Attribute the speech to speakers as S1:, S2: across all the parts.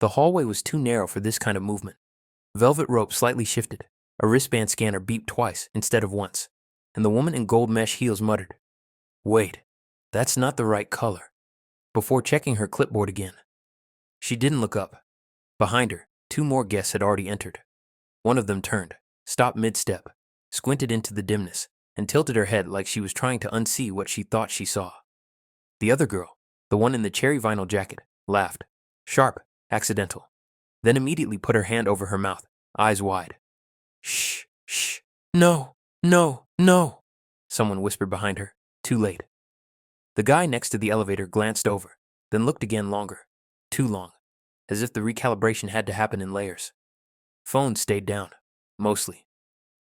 S1: The hallway was too narrow for this kind of movement. Velvet rope slightly shifted. A wristband scanner beeped twice instead of once, and the woman in gold mesh heels muttered, "Wait, that's not the right color," before checking her clipboard again. She didn't look up. Behind her, two more guests had already entered. One of them turned, stopped mid-step, squinted into the dimness, and tilted her head like she was trying to unsee what she thought she saw. The other girl, the one in the cherry vinyl jacket, laughed. Sharp, accidental. Then immediately put her hand over her mouth, eyes wide. "Shh, shh, no, no, no," someone whispered behind her, too late. The guy next to the elevator glanced over, then looked again longer, too long, as if the recalibration had to happen in layers. Phones stayed down, mostly.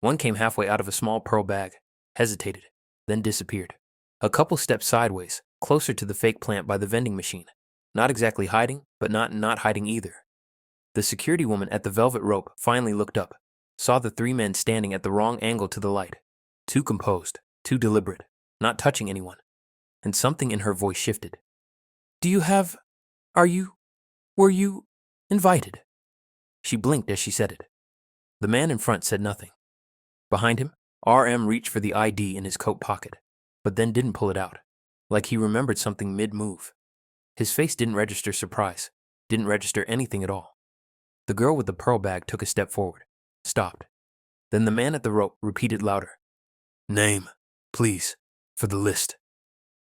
S1: One came halfway out of a small pearl bag, hesitated, then disappeared. A couple stepped sideways, closer to the fake plant by the vending machine, not exactly hiding, but not hiding either. The security woman at the velvet rope finally looked up, saw the three men standing at the wrong angle to the light, too composed, too deliberate, not touching anyone, and something in her voice shifted. Were you invited?" She blinked as she said it. The man in front said nothing. Behind him, RM reached for the ID in his coat pocket, but then didn't pull it out, like he remembered something mid-move. His face didn't register surprise, didn't register anything at all. The girl with the pearl bag took a step forward, stopped. Then the man at the rope repeated louder, "Name, please, for the list."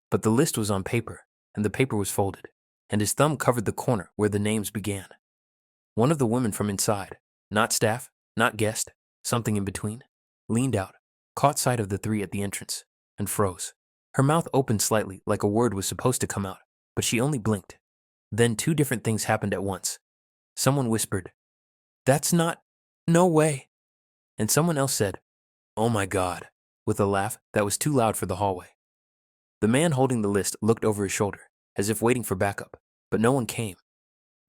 S1: But the list was on paper, and the paper was folded, and his thumb covered the corner where the names began. One of the women from inside, not staff, not guest, something in between, leaned out, caught sight of the three at the entrance, and froze. Her mouth opened slightly like a word was supposed to come out, but she only blinked. Then two different things happened at once. Someone whispered, "No way." And someone else said, "Oh my God," with a laugh that was too loud for the hallway. The man holding the list looked over his shoulder, as if waiting for backup, but no one came.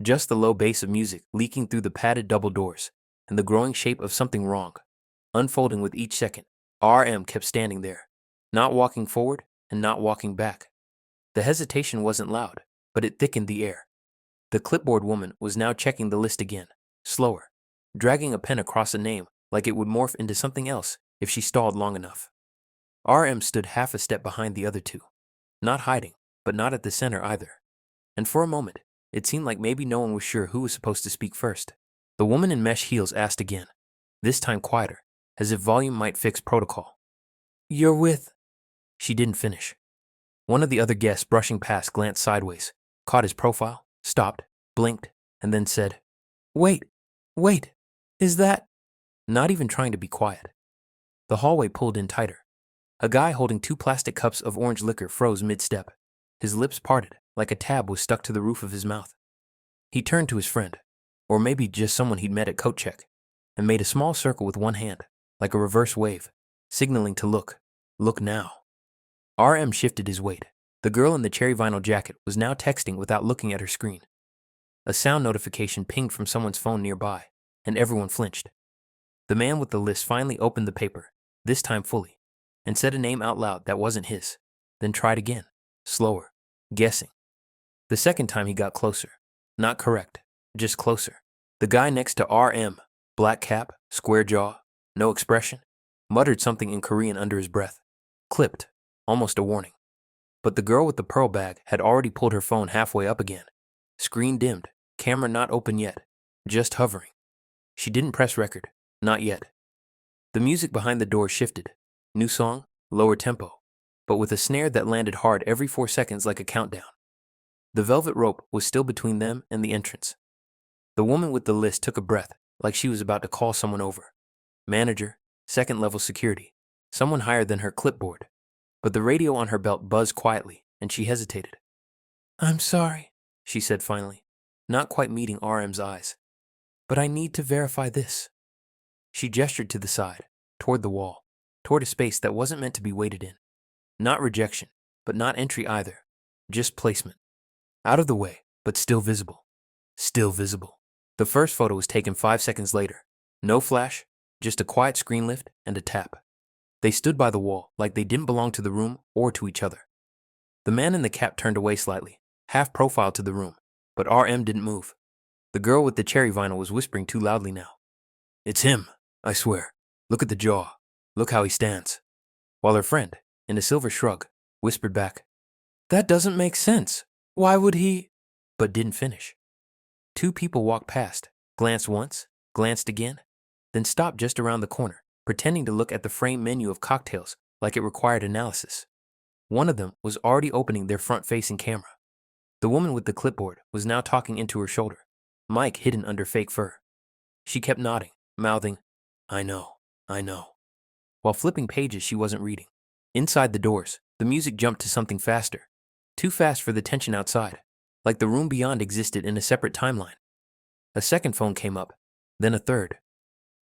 S1: Just the low bass of music leaking through the padded double doors, and the growing shape of something wrong, unfolding with each second. RM kept standing there, not walking forward and not walking back. The hesitation wasn't loud, but it thickened the air. The clipboard woman was now checking the list again, slower, dragging a pen across a name like it would morph into something else if she stalled long enough. RM stood half a step behind the other two, not hiding, but not at the center either. And for a moment, it seemed like maybe no one was sure who was supposed to speak first. The woman in mesh heels asked again, this time quieter, as if volume might fix protocol. "You're with..." She didn't finish. One of the other guests brushing past glanced sideways, caught his profile, stopped, blinked, and then said, Wait, is that..." Not even trying to be quiet. The hallway pulled in tighter. A guy holding 2 plastic cups of orange liquor froze mid-step. His lips parted, like a tab was stuck to the roof of his mouth. He turned to his friend, or maybe just someone he'd met at coat check, and made a small circle with one hand, like a reverse wave, signaling to look now. RM shifted his weight. The girl in the cherry vinyl jacket was now texting without looking at her screen. A sound notification pinged from someone's phone nearby, and everyone flinched. The man with the list finally opened the paper, this time fully, and said a name out loud that wasn't his, then tried again, slower, guessing. The second time he got closer. Not correct, just closer. The guy next to RM, black cap, square jaw, no expression, muttered something in Korean under his breath. Clipped, almost a warning. But the girl with the pearl bag had already pulled her phone halfway up again. Screen dimmed, camera not open yet, just hovering. She didn't press record, not yet. The music behind the door shifted. New song, lower tempo, but with a snare that landed hard every 4 seconds like a countdown. The velvet rope was still between them and the entrance. The woman with the list took a breath, like she was about to call someone over. Manager, second-level security, someone higher than her clipboard. But the radio on her belt buzzed quietly, and she hesitated. "I'm sorry," she said finally, not quite meeting RM's eyes. "But I need to verify this." She gestured to the side, toward the wall, toward a space that wasn't meant to be waited in. Not rejection, but not entry either, just placement. Out of the way, but still visible. Still visible. The first photo was taken 5 seconds later. No flash, just a quiet screen lift and a tap. They stood by the wall like they didn't belong to the room or to each other. The man in the cap turned away slightly, half profile to the room, but RM didn't move. The girl with the cherry vinyl was whispering too loudly now. It's him, I swear. Look at the jaw. Look how he stands. While her friend, in a silver shrug, whispered back, That doesn't make sense. Why would he? But didn't finish. Two people walked past, glanced once, glanced again, then stopped just around the corner, pretending to look at the framed menu of cocktails like it required analysis. One of them was already opening their front-facing camera. The woman with the clipboard was now talking into her shoulder, mic hidden under fake fur. She kept nodding, mouthing, I know, while flipping pages she wasn't reading. Inside the doors, the music jumped to something faster, too fast for the tension outside, like the room beyond existed in a separate timeline. A second phone came up, then a third.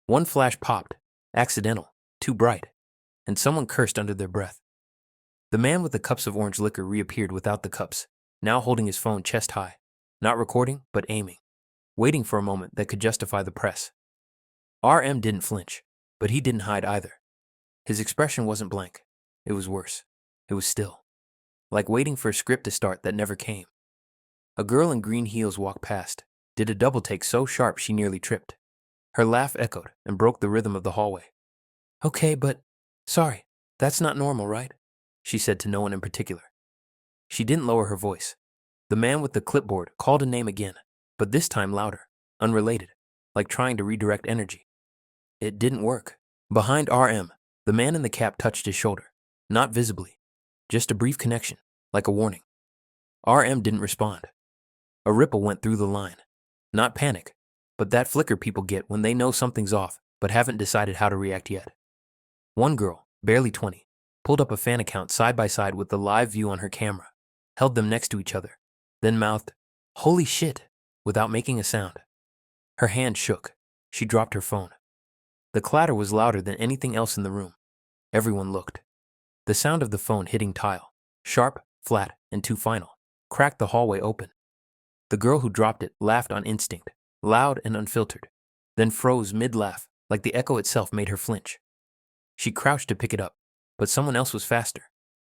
S1: One flash popped, accidental, too bright, and someone cursed under their breath. The man with the cups of orange liquor reappeared without the cups, now holding his phone chest high, not recording, but aiming, waiting for a moment that could justify the press. RM didn't flinch, but he didn't hide either. His expression wasn't blank. It was worse. It was still, like waiting for a script to start that never came. A girl in green heels walked past, did a double take so sharp she nearly tripped. Her laugh echoed and broke the rhythm of the hallway. Okay, but, sorry, that's not normal, right? She said to no one in particular. She didn't lower her voice. The man with the clipboard called a name again, but this time louder, unrelated, like trying to redirect energy. It didn't work. Behind RM, the man in the cap touched his shoulder, not visibly, just a brief connection, like a warning. RM didn't respond. A ripple went through the line. Not panic, but that flicker people get when they know something's off but haven't decided how to react yet. One girl, barely 20, pulled up a fan account side by side with the live view on her camera, held them next to each other, then mouthed, "Holy shit," without making a sound. Her hand shook. She dropped her phone. The clatter was louder than anything else in the room. Everyone looked. The sound of the phone hitting tile, sharp, flat, and too final, cracked the hallway open. The girl who dropped it laughed on instinct, loud and unfiltered, then froze mid-laugh like the echo itself made her flinch. She crouched to pick it up, but someone else was faster.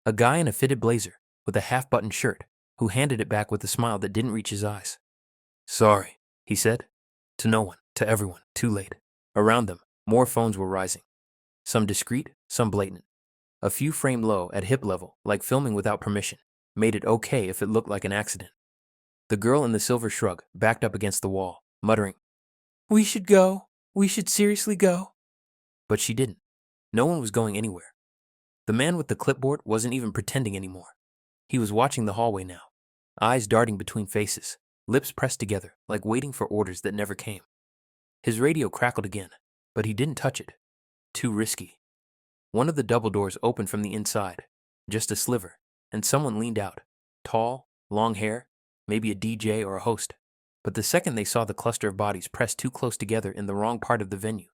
S1: A guy in a fitted blazer with a half-buttoned shirt who handed it back with a smile that didn't reach his eyes. Sorry, he said. To no one, to everyone, too late. Around them, more phones were rising. Some discreet, some blatant. A few framed low at hip level, like filming without permission, made it okay if it looked like an accident. The girl in the silver shrug backed up against the wall, muttering, We should go. We should seriously go. But she didn't. No one was going anywhere. The man with the clipboard wasn't even pretending anymore. He was watching the hallway now, eyes darting between faces, lips pressed together like waiting for orders that never came. His radio crackled again, but he didn't touch it. Too risky. One of the double doors opened from the inside, just a sliver, and someone leaned out, tall, long hair, maybe a DJ or a host. But the second they saw the cluster of bodies pressed too close together in the wrong part of the venue,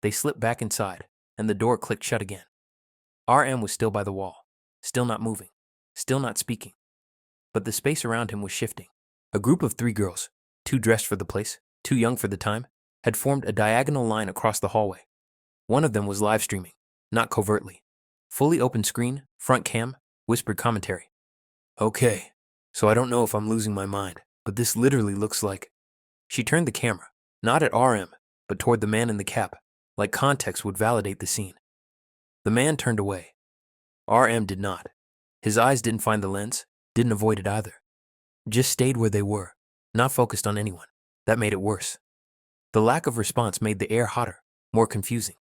S1: they slipped back inside, and the door clicked shut again. RM was still by the wall, still not moving, still not speaking. But the space around him was shifting. A group of 3 girls, too dressed for the place, too young for the time, had formed a diagonal line across the hallway. One of them was live streaming, not covertly. Fully open screen, front cam, whispered commentary. Okay, so I don't know if I'm losing my mind, but this literally looks like... She turned the camera, not at RM, but toward the man in the cap, like context would validate the scene. The man turned away. RM did not. His eyes didn't find the lens, didn't avoid it either. Just stayed where they were, not focused on anyone. That made it worse. The lack of response made the air hotter, more confusing.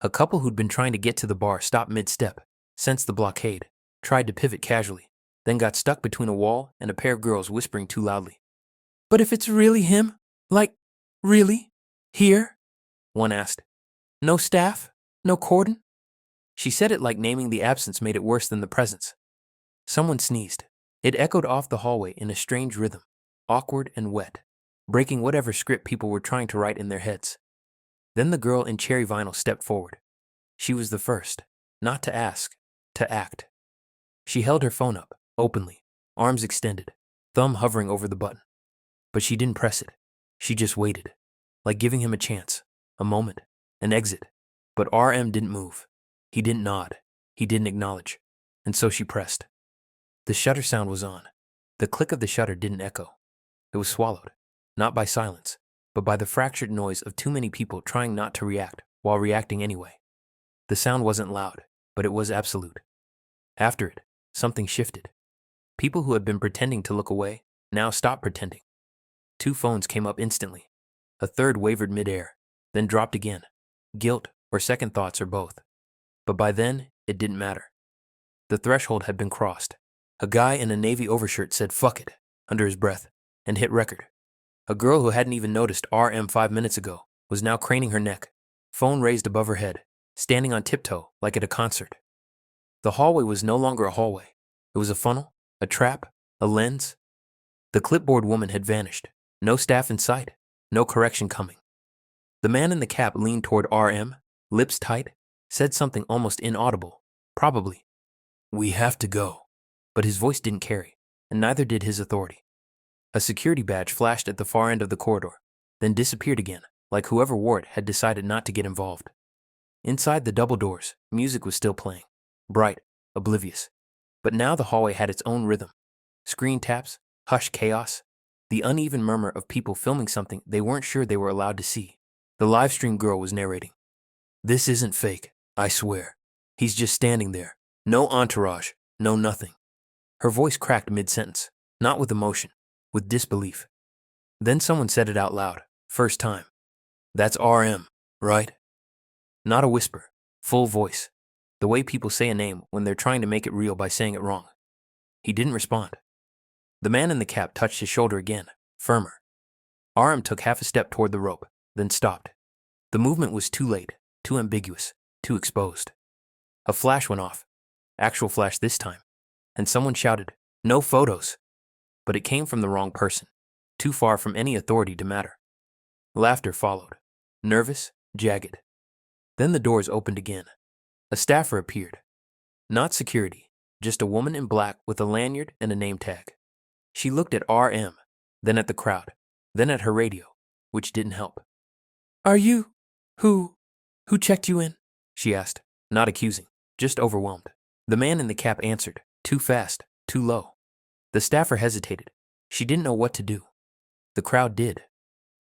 S1: A couple who'd been trying to get to the bar stopped mid-step, sensed the blockade, tried to pivot casually, then got stuck between a wall and a pair of girls whispering too loudly. But if it's really him? Like, really? Here? One asked. No staff? No cordon? She said it like naming the absence made it worse than the presence. Someone sneezed. It echoed off the hallway in a strange rhythm, awkward and wet, breaking whatever script people were trying to write in their heads. Then the girl in cherry vinyl stepped forward. She was the first, not to ask, to act. She held her phone up, openly, arms extended, thumb hovering over the button. But she didn't press it. She just waited, like giving him a chance, a moment, an exit. But RM didn't move. He didn't nod. He didn't acknowledge. And so she pressed. The shutter sound was on. The click of the shutter didn't echo. It was swallowed. not by silence, but by the fractured noise of too many people trying not to react while reacting anyway. The sound wasn't loud, but it was absolute. After it, something shifted. People who had been pretending to look away now stopped pretending. 2 phones came up instantly. A third wavered midair, then dropped again. Guilt or second thoughts or both. But by then, it didn't matter. The threshold had been crossed. A guy in a navy overshirt said "fuck it" under his breath and hit record. A girl who hadn't even noticed RM 5 minutes ago was now craning her neck, phone raised above her head, standing on tiptoe like at a concert. The hallway was no longer a hallway. It was a funnel, a trap, a lens. The clipboard woman had vanished. No staff in sight, no correction coming. The man in the cap leaned toward RM, lips tight, said something almost inaudible, probably, "We have to go." But his voice didn't carry, and neither did his authority. A security badge flashed at the far end of the corridor, then disappeared again, like whoever wore it had decided not to get involved. Inside the double doors, music was still playing, bright, oblivious. But now the hallway had its own rhythm. Screen taps, hushed chaos, the uneven murmur of people filming something they weren't sure they were allowed to see. The livestream girl was narrating. "This isn't fake, I swear. He's just standing there. No entourage, no nothing." Her voice cracked mid-sentence, not with emotion, with disbelief. Then someone said it out loud, first time. "That's RM, right?" Not a whisper, full voice, the way people say a name when they're trying to make it real by saying it wrong. He didn't respond. The man in the cap touched his shoulder again, firmer. RM took half a step toward the rope, then stopped. The movement was too late, too ambiguous, too exposed. A flash went off, actual flash this time, and someone shouted, "No photos!" But it came from the wrong person, too far from any authority to matter. Laughter followed, nervous, jagged. Then the doors opened again. A staffer appeared. Not security, just a woman in black with a lanyard and a name tag. She looked at RM, then at the crowd, then at her radio, which didn't help. "Are you? Who checked you in?" she asked, not accusing, just overwhelmed. The man in the cap answered, too fast, too low. The staffer hesitated. She didn't know what to do. The crowd did.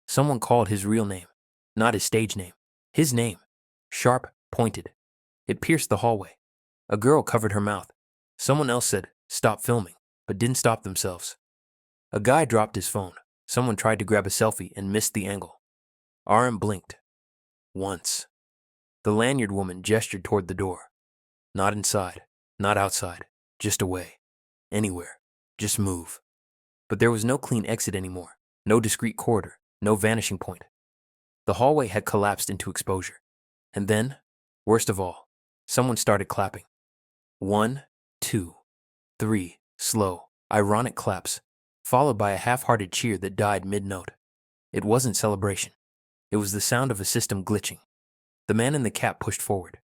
S1: Someone called his real name, not his stage name. His name, sharp, pointed. It pierced the hallway. A girl covered her mouth. Someone else said, "Stop filming," but didn't stop themselves. A guy dropped his phone. Someone tried to grab a selfie and missed the angle. RM blinked. Once. The lanyard woman gestured toward the door. Not inside, not outside, just away. Anywhere. Just move. But there was no clean exit anymore, no discreet corridor, no vanishing point. The hallway had collapsed into exposure. And then, worst of all, someone started clapping. 1, 2, 3, slow, ironic claps, followed by a half-hearted cheer that died mid-note. It wasn't celebration. It was the sound of a system glitching. The man in the cap pushed forward.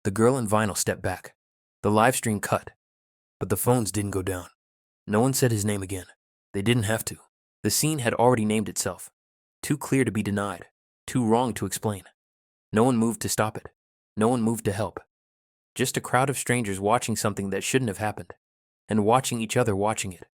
S1: The girl in vinyl stepped back. The live stream cut. But the phones didn't go down. No one said his name again. They didn't have to. The scene had already named itself. Too clear to be denied. Too wrong to explain. No one moved to stop it. No one moved to help. Just a crowd of strangers watching something that shouldn't have happened. And watching each other watching it.